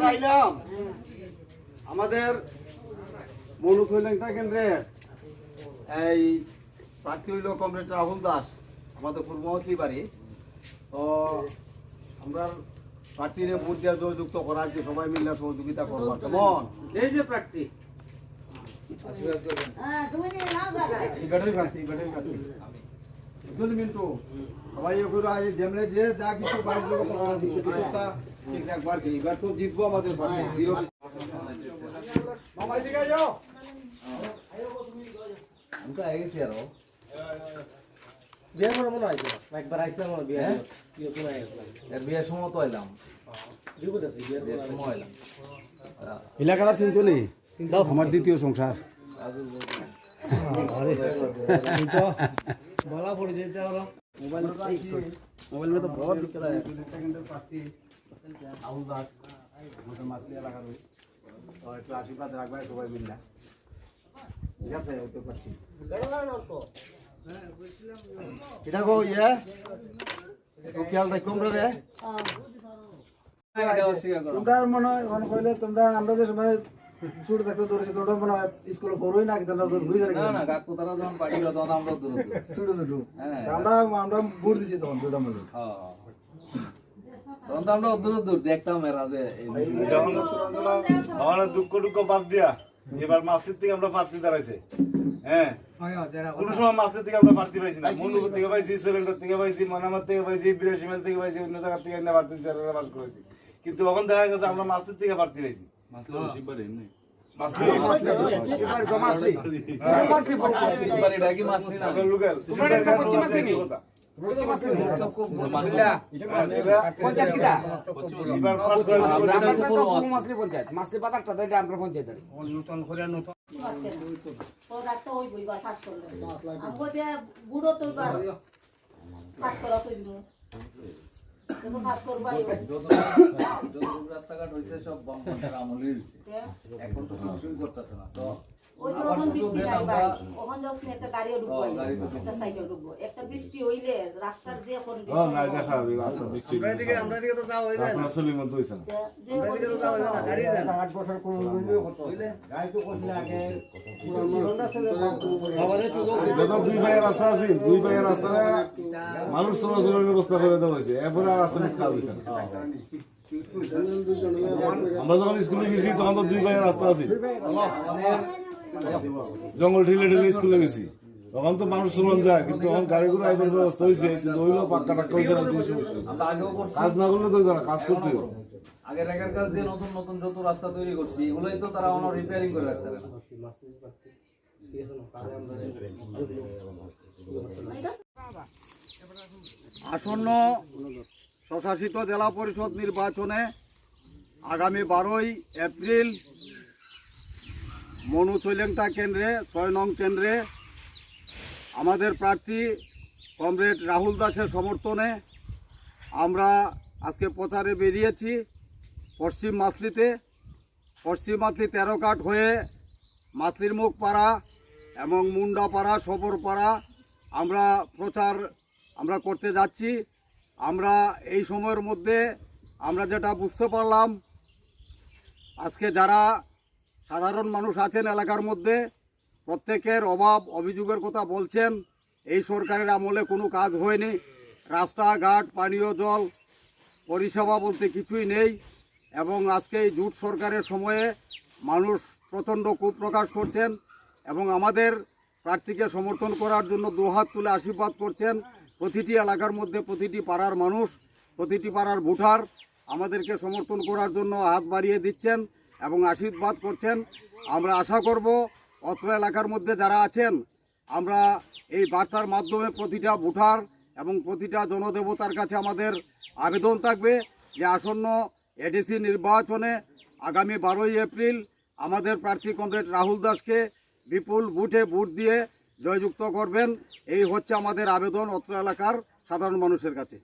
আইলাম আমাদের মনুথৈলেংটা কেন্দ্রের এই প্রার্থী হইল কমরেড রাহুল দাস, আমাদের পূর্বমন্ত্রী বাড়ি। তো আমরা প্রার্থীর ভোট দিয়ে জয়যুক্ত করার যে সবাই মিলে সহযোগিতা করবো। কেমন এই যে প্রার্থী মিন্টু সবাই যেমনে যে যা কিছু ঠিক একবার এবার তো জিতবো আমাদের এলাকাটা চিনতো নেই আমার দ্বিতীয় সংসার বলা পড়ে যেতে হলো মোবাইল में तो बहुत दिक्कत है। राहुल दास माछली एलाका तो एक आशीर्वाद राखबे सबाई मिलला ঠিক আছে হতে পারছি এটা গো ইয়ে তো খেয়াল রাখো আমরা রে তোমরা মনে মনে কইলে তোমরা আমরা যে সময় ছোট থাকতে দৌড়েছি তোমরা মনে হয় স্কুলে পড়োই না তোমরা তো বুঝে না না কাকু তারা যখন পার্টি হলো তখন আমরা দূর ছোট ছোট আমরা ভোট দিছি তখন দুটো মধ্যে তখন তো আমরা দূর দূর দেখতাম এরা যে আমার দুঃখ বাদ দিয়া এবার মাস্তির থেকে আমরা প্রার্থী দাঁড়াইছে। হ্যাঁ কোন সময় মাস্তির থেকে আমরা প্রার্থী পাইছি না, মন্ডুপুর থেকে পাইছি, সিলেন্ডার থেকে পাইছি, মনামার থেকে পাইছি, বিরাশিমাল থেকে পাইছি, অন্য জায়গা থেকে প্রার্থী বাস করেছি। কিন্তু এখন দেখা গেছে আমরা মাস্তির থেকে প্রার্থী পাইছি। রাস্তাঘাট হয়েছে সব আমলের এখন তো কিছুই করতেছে না। তো ওই যখন বৃষ্টি নাই ভাই ওখান যাওছ না একটা গাড়িও ঢুকবো একটা সাইকেল ঢুকবো একটা বৃষ্টি হইলে রাস্তার যে কন্ডিশন না এটা স্বাভাবিক রাস্তা বৃষ্টি আমরা দিকে তো যাওয়া হই যায় না আসলে মত হইছে না আমরা দিকে তো যাওয়া যায় না গাড়ি যায় 8 বছর কোন ভিডিও করতে হইলে গাড়ি তো কইলে আগে পুরো রাস্তা আমারে তো যত দুই ভাইয়ের রাস্তা আছে দুই ভাইয়ের রাস্তা মানুষ চলাচলের ব্যবস্থা করে দেওয়া হয়েছে এরপর রাস্তা ঠিক কাজ হইছে আমরা যখন স্কুলে গেছি তখন তো দুই ভাইয়ের রাস্তা আছে জঙ্গল ঠেলে ঠেলে স্কুলে গেছি তখন তো মানুষ চলন যায় কিন্তু তখন গাড়ি ঘোড়া আইবার ব্যবস্থা হয়েছে কিন্তু হইলো পাক্কা টাক্কা হয়েছে না কাজ না করলে তো কাজ করতে হবে আগের আগের কাজ দিয়ে নতুন নতুন যত রাস্তা তৈরি করছি এগুলোই তো তারা অন্য রিপেয়ারিং করে রাখতে পারে না। আসন্ন স্বশাসিত জেলা পরিষদ নির্বাচনে আগামী 12 এপ্রিল মনুচৈলেংটা কেন্দ্রে 6 নং কেন্দ্রে আমাদের প্রার্থী কমরেড রাহুল দাসের সমর্থনে আমরা আজকে প্রচারে বেরিয়েছি। পশ্চিম মাছলিতে 13 কাঠ হয়ে মাছলির মুখ পাড়া এবং মুন্ডা পাড়া সবর পাড়া আমরা প্রচার করতে যাচ্ছি। আমরা এই সময়ের মধ্যে আমরা যেটা বুঝতে পারলাম আজকে যারা সাধারণ মানুষ আছেন এলাকার মধ্যে প্রত্যেকের অভাব অভিযোগের কথা বলছেন। এই সরকারের আমলে কোনো কাজ হয়নি, রাস্তাঘাট পানীয় জল পরিষেবা বলতে কিছুই নেই এবং আজকে এই জোট সরকারের সময়ে মানুষ প্রচণ্ড ক্ষোভ প্রকাশ করছেন এবং আমাদের প্রার্থীকে সমর্থন করার জন্য দুহাত তুলে আশীর্বাদ করছেন। প্রতিটি এলাকার মধ্যে প্রতিটি পাড়ার মানুষ প্রতিটি পাড়ার ভোটার আমাদেরকে সমর্থন করার জন্য হাত বাড়িয়ে দিচ্ছেন এবং আশীর্বাদ করছেন। আমরা আশা করব অত্র এলাকার মধ্যে যারা আছেন আমরা এই বার্তার মাধ্যমে প্রতিটা ভোটার এবং প্রতিটা জনদেবতার কাছে আমাদের আবেদন থাকবে যে আসন্ন এডিসি নির্বাচনে আগামী 12 এপ্রিল আমাদের প্রার্থী কমরেড রাহুল দাসকে বিপুল ভোটে ভোট দিয়ে জয়যুক্ত করবেন। এই হচ্ছে আমাদের আবেদন অত্র এলাকার সাধারণ মানুষের কাছে।